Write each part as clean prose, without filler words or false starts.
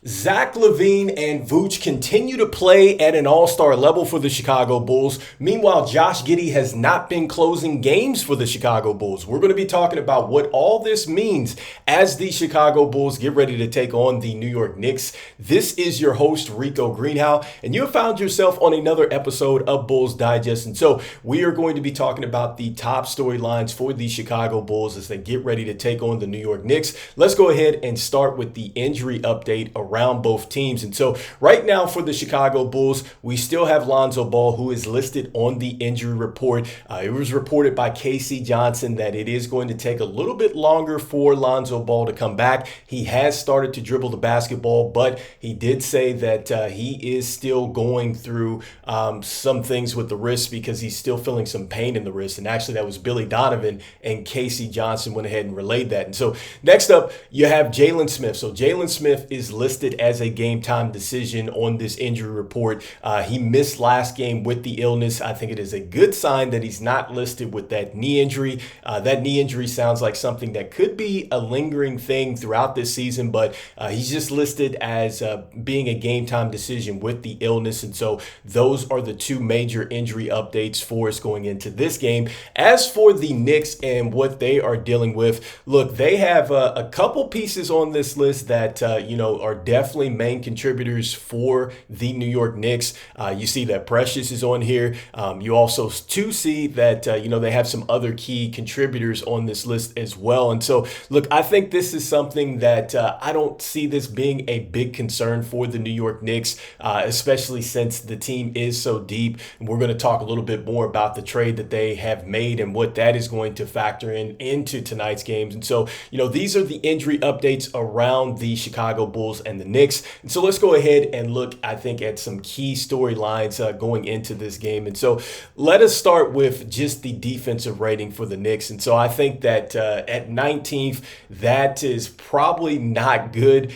Zach LaVine and Vooch continue to play at an all-star level for the Chicago Bulls. Meanwhile, Josh Giddey has not been closing games for the Chicago Bulls. We're going to be talking about what all this means as the Chicago Bulls get ready to take on the New York Knicks. This is your host, Rico Greenhowe, and you have found yourself on another episode of Bulls Digest. And so we are going to be talking about the top storylines for the Chicago Bulls as they get ready to take on the New York Knicks. Let's go ahead and start with the injury update around both teams. And so right now for the Chicago Bulls, we still have Lonzo Ball, who is listed on the injury report. It was reported by Casey Johnson that it is going to take a little bit longer for Lonzo Ball to come back. He has started to dribble the basketball, but he did say that he is still going through some things with the wrist because he's still feeling some pain in the wrist. And actually that was Billy Donovan, and Casey Johnson went ahead and relayed that. And so next up, you have Jalen Smith. So Jalen Smith is listed as a game time decision on this injury report. He missed last game with the illness. I think it is a good sign that he's not listed with that knee injury. That knee injury sounds like something that could be a lingering thing throughout this season, but he's just listed as being a game time decision with the illness. And so those are the two major injury updates for us going into this game. As for the Knicks and what they are dealing with, look, they have a couple pieces on this list that, are definitely main contributors for the New York Knicks. You see that Precious is on here. You also too see that, they have some other key contributors on this list as well. And so, look, I think this is something that I don't see this being a big concern for the New York Knicks, especially since the team is so deep. And we're going to talk a little bit more about the trade that they have made and what that is going to factor into tonight's games. And so, these are the injury updates around the Chicago Bulls and the Knicks. And so let's go ahead and look, I think, at some key storylines going into this game. And so let us start with just the defensive rating for the Knicks. And so I think that at 19th, that is probably not good,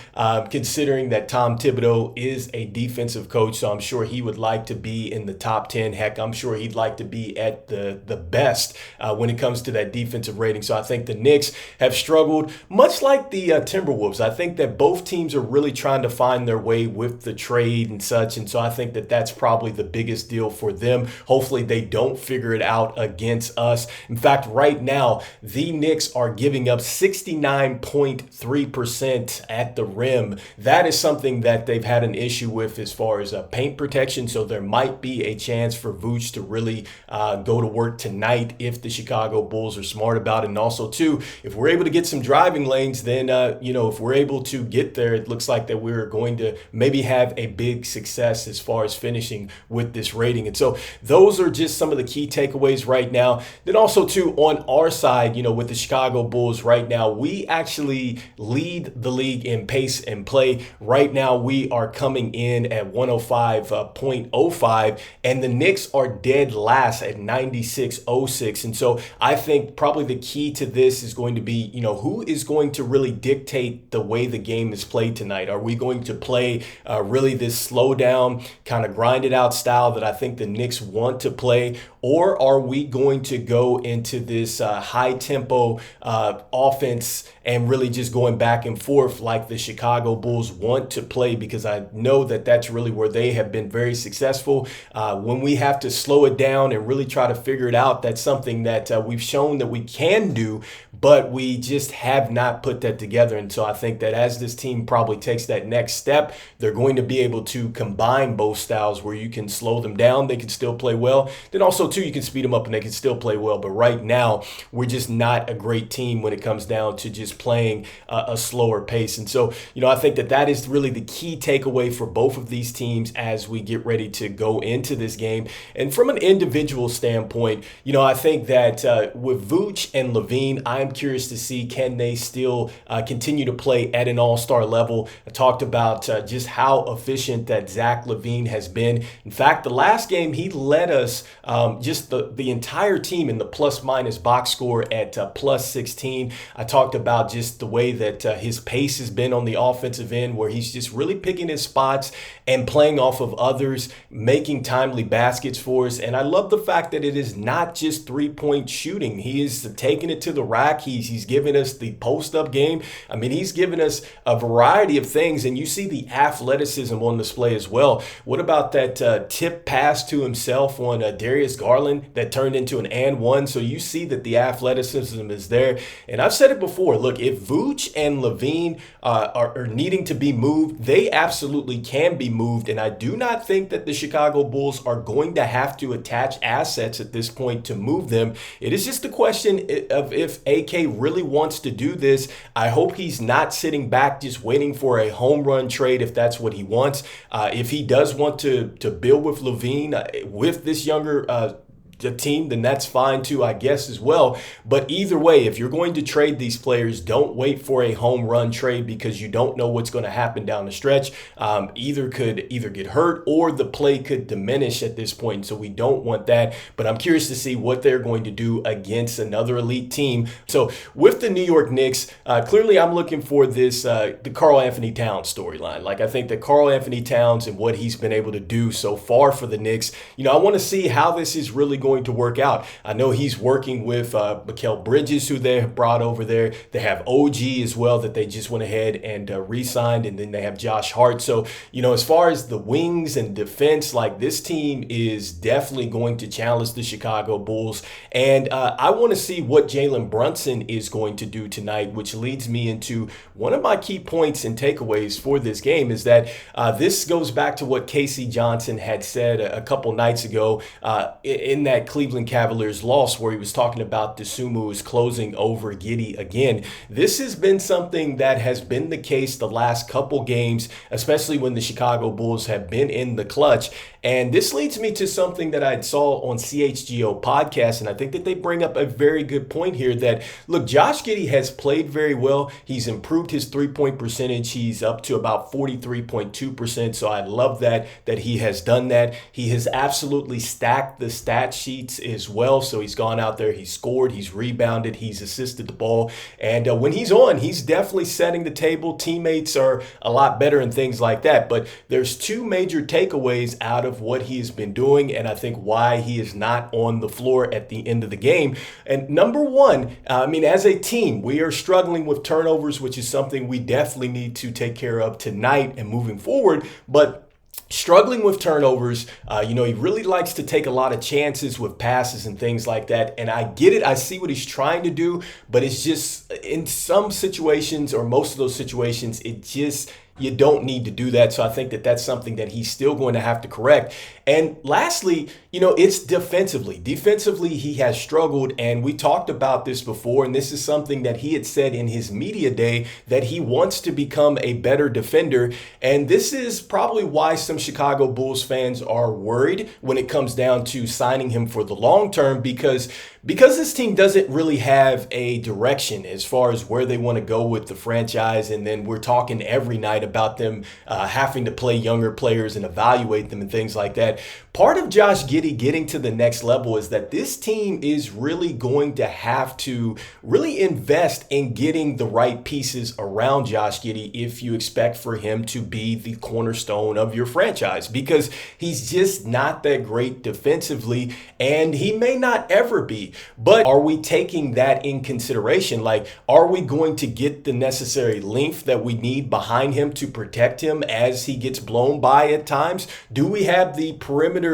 considering that Tom Thibodeau is a defensive coach. So I'm sure he would like to be in the top 10. Heck, I'm sure he'd like to be at the best when it comes to that defensive rating. So I think the Knicks have struggled, much like the Timberwolves. I think that both teams are really trying to find their way with the trade and such. And so I think that that's probably the biggest deal for them. Hopefully they don't figure it out against us. In fact, right now, the Knicks are giving up 69.3% at the rim. That is something that they've had an issue with as far as paint protection. So there might be a chance for Vooch to really go to work tonight if the Chicago Bulls are smart about it. And also, too, if we're able to get some driving lanes, then, if we're able to get there, it looks like that we're going to maybe have a big success as far as finishing with this rating. And so those are just some of the key takeaways right now. Then also, too, on our side, with the Chicago Bulls right now, we actually lead the league in pace and play. Right now, we are coming in at 105.05, and the Knicks are dead last at 96.06. And so I think probably the key to this is going to be, who is going to really dictate the way the game is played tonight. Are we going to play really this slow down, kind of grinded out style that I think the Knicks want to play? Or are we going to go into this high tempo offense and really just going back and forth like the Chicago Bulls want to play? Because I know that that's really where they have been very successful. When we have to slow it down and really try to figure it out, that's something that we've shown that we can do, but we just have not put that together. And so I think that as this team probably takes that next step, they're going to be able to combine both styles where you can slow them down, they can still play well. Then also, too, you can speed them up and they can still play well. But right now, we're just not a great team when it comes down to just playing a slower pace. And so, I think that is really the key takeaway for both of these teams as we get ready to go into this game. And from an individual standpoint, I think that with Vooch and LaVine, I'm curious to see, can they still continue to play at an all-star level? I talked about just how efficient that Zach LaVine has been. In fact, the last game, he led us just the entire team in the plus-minus box score at plus 16. I talked about just the way that his pace has been on the offensive end, where he's just really picking his spots and playing off of others, making timely baskets for us. And I love the fact that it is not just three-point shooting. He is taking it to the rack. back. He's given us the post-up game. I mean, he's given us a variety of things, and you see the athleticism on display as well. What about that tip pass to himself on Darius Garland that turned into an and one? So you see that the athleticism is there. And I've said it before, look, if Vooch and LaVine are needing to be moved, they absolutely can be moved. And I do not think that the Chicago Bulls are going to have to attach assets at this point to move them. It is just a question of if AK really wants to do this. I hope he's not sitting back just waiting for a home run trade if that's what he wants. If he does want to build with LaVine, with this younger team, then that's fine too, I guess, as well. But either way, if you're going to trade these players, don't wait for a home run trade because you don't know what's going to happen down the stretch. Either could get hurt or the play could diminish at this point. So we don't want that. But I'm curious to see what they're going to do against another elite team. So with the New York Knicks, clearly I'm looking for this the Karl Anthony Towns storyline. Like, I think that Karl Anthony Towns and what he's been able to do so far for the Knicks, I want to see how this is really going to work out. I know he's working with Mikal Bridges, who they have brought over there. They have OG as well that they just went ahead and re-signed, and then they have Josh Hart. So, as far as the wings and defense, like, this team is definitely going to challenge the Chicago Bulls. And I want to see what Jalen Brunson is going to do tonight, which leads me into one of my key points and takeaways for this game is that this goes back to what Casey Johnson had said a couple nights ago in that Cleveland Cavaliers loss, where he was talking about Dosunmu is closing over Giddey again. This has been something that has been the case the last couple games, especially when the Chicago Bulls have been in the clutch. And this leads me to something that I saw on CHGO podcast, and I think that they bring up a very good point here that, look, Josh Giddey has played very well. He's improved his three-point percentage. He's up to about 43.2%, so I love that he has done that. He has absolutely stacked the stat sheets as well, so he's gone out there, he's scored, he's rebounded, he's assisted the ball, and when he's on, he's definitely setting the table. Teammates are a lot better and things like that, but there's two major takeaways out of what he has been doing, and I think why he is not on the floor at the end of the game. And number one, as a team, we are struggling with turnovers, which is something we definitely need to take care of tonight and moving forward, but struggling with turnovers, he really likes to take a lot of chances with passes and things like that. And I get it. I see what he's trying to do, but it's just in some situations, or most of those situations, you don't need to do that. So I think that that's something that he's still going to have to correct. And lastly, it's defensively. Defensively, he has struggled, and we talked about this before, and this is something that he had said in his media day, that he wants to become a better defender. And this is probably why some Chicago Bulls fans are worried when it comes down to signing him for the long term, because this team doesn't really have a direction as far as where they want to go with the franchise. And then we're talking every night about them having to play younger players and evaluate them and things like that. Part of Josh Giddey getting to the next level is that this team is really going to have to really invest in getting the right pieces around Josh Giddey if you expect for him to be the cornerstone of your franchise, because he's just not that great defensively, and he may not ever be. But are we taking that in consideration? Like, are we going to get the necessary length that we need behind him to protect him as he gets blown by at times? Do we have the perimeter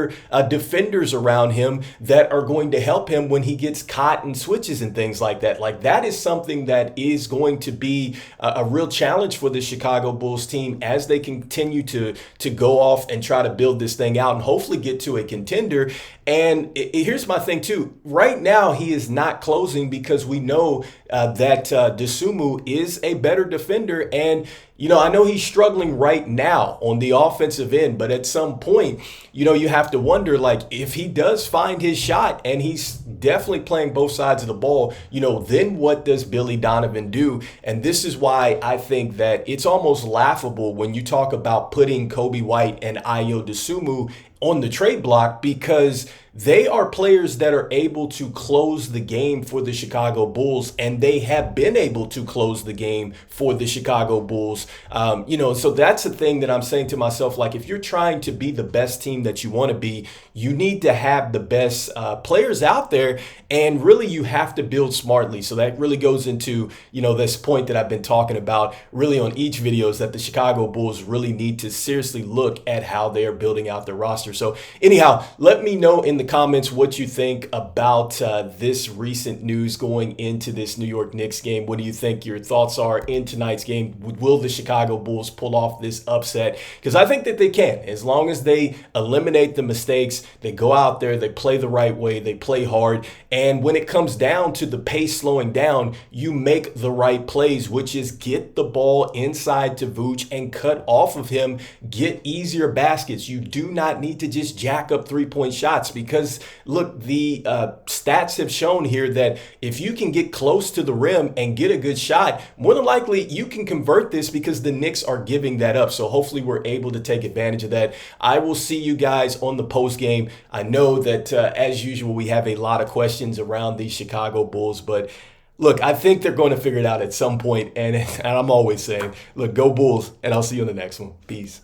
defenders around him that are going to help him when he gets caught in switches and things like that? Like, that is something that is going to be a real challenge for the Chicago Bulls team as they continue to go off and try to build this thing out and hopefully get to a contender. And here's my thing too. Right now, he is not closing because we know that Dosunmu is a better defender. And, I know he's struggling right now on the offensive end, but at some point, you have to wonder, like, if he does find his shot and he's definitely playing both sides of the ball, then what does Billy Donovan do? And this is why I think that it's almost laughable when you talk about putting Kobe White and Ayo Dosunmu on the trade block, because they are players that are able to close the game for the Chicago Bulls, and they have been able to close the game for the Chicago Bulls. So that's the thing that I'm saying to myself, like, if you're trying to be the best team that you want to be, you need to have the best players out there, and really you have to build smartly. So that really goes into, this point that I've been talking about really on each video, is that the Chicago Bulls really need to seriously look at how they are building out their roster. So anyhow, let me know in the comments what you think about this recent news going into this New York Knicks game. What do you think your thoughts are in tonight's game? Will the Chicago Bulls pull off this upset? Because I think that they can, as long as they eliminate the mistakes, they go out there, they play the right way, they play hard, and when it comes down to the pace slowing down, you make the right plays, which is get the ball inside to Vooch and cut off of him, get easier baskets. You do not need to just jack up three-point shots, because look, the stats have shown here that if you can get close to the rim and get a good shot, more than likely you can convert this, because the Knicks are giving that up. So hopefully we're able to take advantage of that. I will see you guys on the post game. I know that as usual, we have a lot of questions around the Chicago Bulls, but look, I think they're going to figure it out at some point. And I'm always saying, look, go Bulls, and I'll see you on the next one. Peace.